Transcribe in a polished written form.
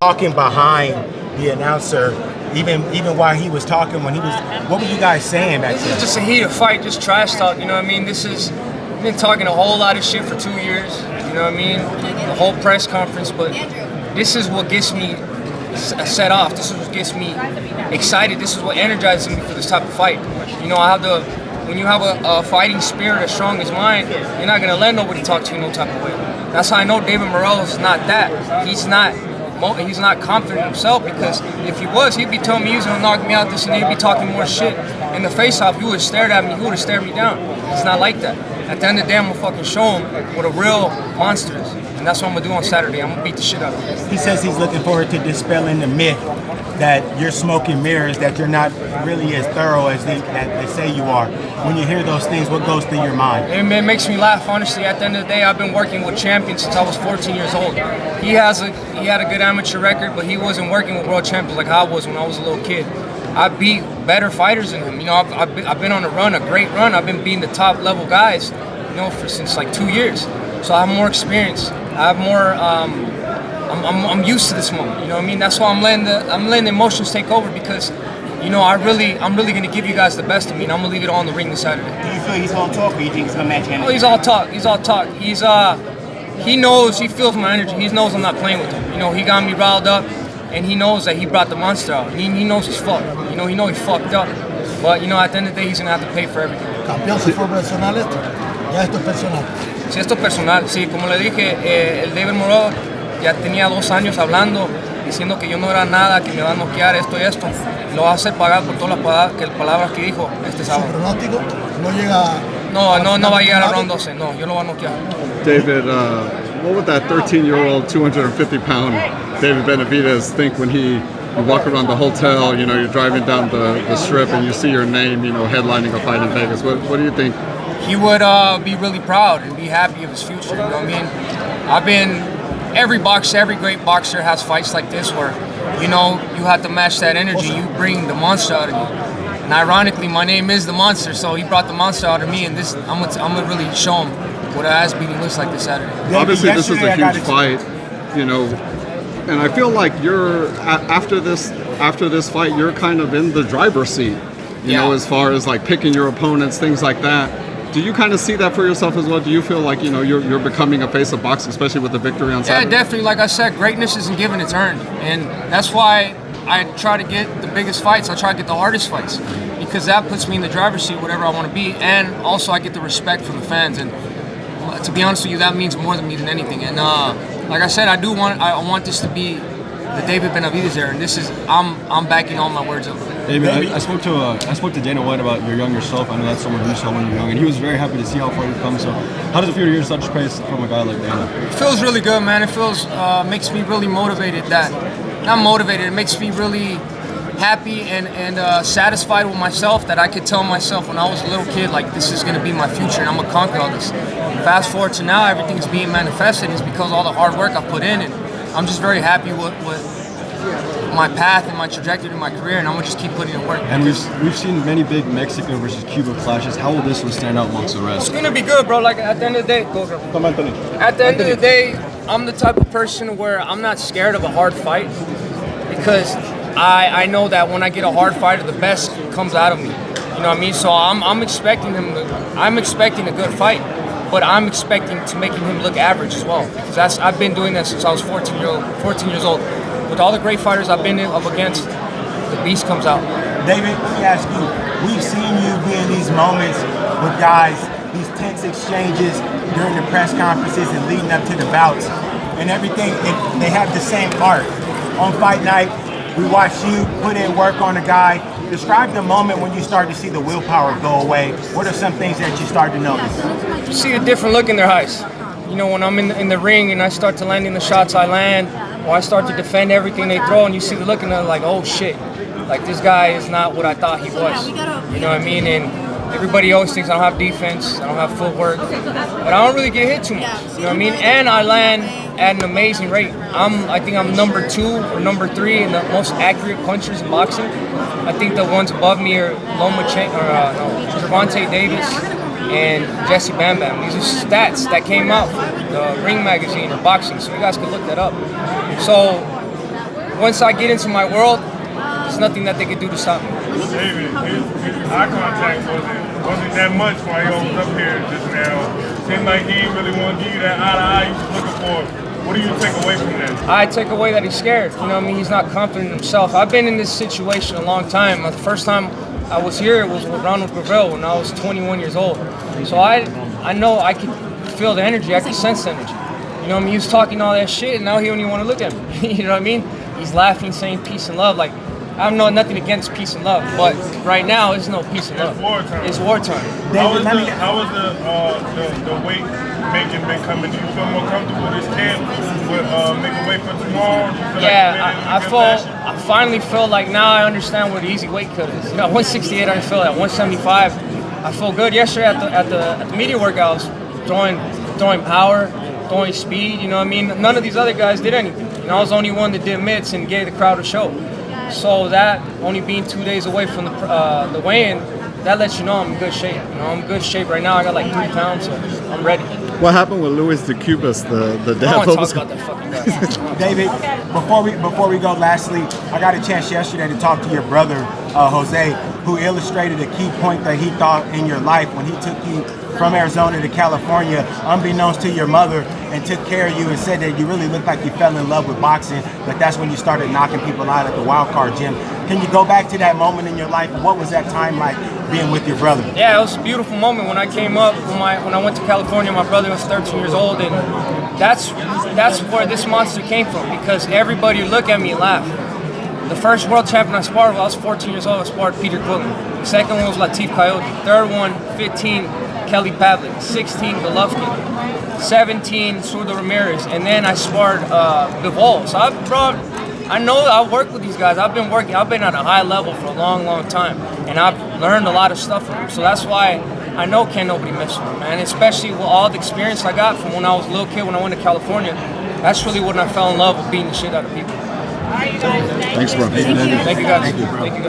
talking behind the announcer, even while he was talking, when he was, what were you guys saying back This then? is just a heated fight, just trash talk, you know what I mean? We've been talking a whole lot of shit for 2 years, you know what I mean? The whole press conference, but this is what gets me set off. This is what gets me excited. This is what energizes me for this type of fight. You know, when you have a fighting spirit as strong as mine, you're not gonna let nobody talk to you no type of way. That's how I know David Morrell is not that. He's not confident in himself, because if he was, he'd be telling me he's gonna knock me out this and he'd be talking more shit. In the face-off, you would have stared at me, you would have stared me down. It's not like that. At the end of the day, I'm gonna fucking show him what a real monster is. And that's what I'm gonna do on Saturday. I'm gonna beat the shit out of him. He says he's looking forward to dispelling the myth that you're smoking mirrors, that you're not really as thorough as they say you are. When you hear those things, what goes through your mind? It makes me laugh, honestly. At the end of the day, I've been working with champions since I was 14 years old. He had a good amateur record, but he wasn't working with world champions like I was when I was a little kid. I beat better fighters than him. You know, I've been on a run, a great run. I've been beating the top level guys, you know, since like 2 years. So I have more experience. I have more. I'm used to this moment. You know what I mean? That's why I'm letting the emotions take over, because, you know, I'm really gonna give you guys the best of me, and I'm gonna leave it all in the ring this Saturday. Do you feel he's gonna talk, or you think he's gonna match him? Oh, he's all talk. He knows, he feels my energy. He knows I'm not playing with him. You know, he got me riled up, and he knows that he brought the monster out. He knows he's fucked. You know, he fucked up. But, you know, at the end of the day, he's gonna have to pay for everything. Campeón, si fue personal esto, ya esto es personal. Sí, esto es personal. Sí, como le dije, el David Morrell ya tenía 2 años hablando, diciendo que yo no era nada, que me va a noquear esto y esto. Lo va a hacer pagar por todas las palabras que dijo este Su sábado. pronóstico no llega. No va a llegar a round 12, no, yo lo voy a noquear. David, what would that 13-year-old, 250-pound David Benavidez think when you walk around the hotel, you know, you're driving down the strip and you see your name, you know, headlining a fight in Vegas? What do you think? He would be really proud and be happy of his future, you know what I mean? Every great boxer has fights like this where, you know, you have to match that energy, you bring the monster out of you. And ironically, my name is the monster, so he brought the monster out of me, and I'm gonna really show him what an ass beating looks like this Saturday. Obviously, this is a huge fight, you know, and I feel like you're after this fight, you're kind of in the driver's seat, you know, as far as like picking your opponents, things like that. Do you kind of see that for yourself as well? Do you feel like, you know, you're becoming a face of boxing, especially with the victory on Saturday? Yeah, definitely. Like I said, greatness isn't given, it's earned. And that's why I try to get the biggest fights. I try to get the hardest fights, because that puts me in the driver's seat, whatever I want to be. And also I get the respect from the fans. And to be honest with you, that means more to me than anything. And like I said, I want this to be the David Benavidez era. And this is, I'm backing all my words up. David, I spoke to Dana White about your younger self. I know that's someone who you saw when you were young, and he was very happy to see how far you've come. So, how does it feel to hear such praise from a guy like Dana? It feels really good, man. It feels makes me really motivated. Not motivated. It makes me really happy and satisfied with myself, that I could tell myself when I was a little kid, like, this is gonna be my future and I'm gonna conquer all this. Fast forward to now, everything's being manifested. It's because of all the hard work I put in, and I'm just very happy with my path and my trajectory in my career, and I'm gonna just keep putting in work. And we've seen many big Mexico versus Cuba clashes. How will this one stand out amongst the rest? It's gonna be good, bro. Like, at the end of the day, at the end of the day, I'm the type of person where I'm not scared of a hard fight, because I know that when I get a hard fighter, the best comes out of me. You know what I mean? So I'm expecting a good fight, but I'm expecting to making him look average as well. Because I've been doing that since I was 14 years old. With all the great fighters I've been up against, the beast comes out. David, let me ask you, we've seen you be in these moments with guys, these tense exchanges during the press conferences and leading up to the bouts, and everything, they have the same art. On fight night, we watched you put in work on a guy. Describe the moment when you start to see the willpower go away. What are some things that you start to notice? You see a different look in their eyes. You know, when I'm in the ring and I start to land in the shots I land, or I start to defend everything they throw, and you see the look in there like, oh shit, like, this guy is not what I thought he was. You know what I mean? And everybody always thinks I don't have defense, I don't have footwork, but I don't really get hit too much. You know what I mean? And I land at an amazing rate. I think I'm number 2 or number 3 in the most accurate punchers in boxing. I think the ones above me are Gervonta Davis and Jesse Bam Bam. These are stats that came out from the Ring magazine or boxing, so you guys can look that up. So once I get into my world, there's nothing that they could do to stop me. David, his eye contact wasn't that much while he was up here just now. Seemed like he didn't really want to give you that eye to eye he was looking for. What do you take away from that? I take away that he's scared. You know what I mean? He's not confident in himself. I've been in this situation a long time. The first time I was here was with REVEALS when I was 21 years old. So I know I can feel the energy. I can sense the energy. You know what I mean? He was talking all that shit, and now he don't even want to look at me. You know what I mean? He's laughing, saying peace and love. Like, I have nothing against peace and love, but right now it's no peace and love. It's wartime. It's wartime. How was the weight making been coming? Do you feel more comfortable this camp with making weight for tomorrow? I finally feel like now I understand where the easy weight cut is. You know, 168 I didn't feel that. 175 I feel good. Yesterday at the media workouts, throwing power, throwing speed. You know what I mean? None of these other guys did anything. You know, I was the only one that did mitts and gave the crowd a show. So that only being 2 days away from the weigh-in, that lets you know I'm in good shape. You know, I'm in good shape right now. I got like 3 pounds, so I'm ready. What happened with Luis de Cubas, the dad? I don't want to talk about that fucking guy. David, before we go, lastly, I got a chance yesterday to talk to your brother, Jose, who illustrated a key point that he thought in your life when he took you from Arizona to California, unbeknownst to your mother, and took care of you and said that you really looked like you fell in love with boxing, but that's when you started knocking people out at the Wild Card gym. Can you go back to that moment in your life? What was that time like being with your brother? Yeah, it was a beautiful moment when I came up, when I went to California. My brother was 13 years old, and that's where this monster came from, because everybody would look at me and laugh. The first world champion I sparred when I was 14 years old, I sparred Peter Quillen. The second one was Latif Coyote. Third one, 15, Kelly Pavlik. 16, Golovkin. 17, Zurdo Ramirez. And then I sparred Bivol. So I know I work with these guys. I've been at a high level for a long, long time. And I've learned a lot of stuff from them. So that's why I know can't nobody mess with them, man. Especially with all the experience I got from when I was a little kid, when I went to California. That's really when I fell in love with beating the shit out of people. Thanks, bro. Thank you guys. Thank you guys.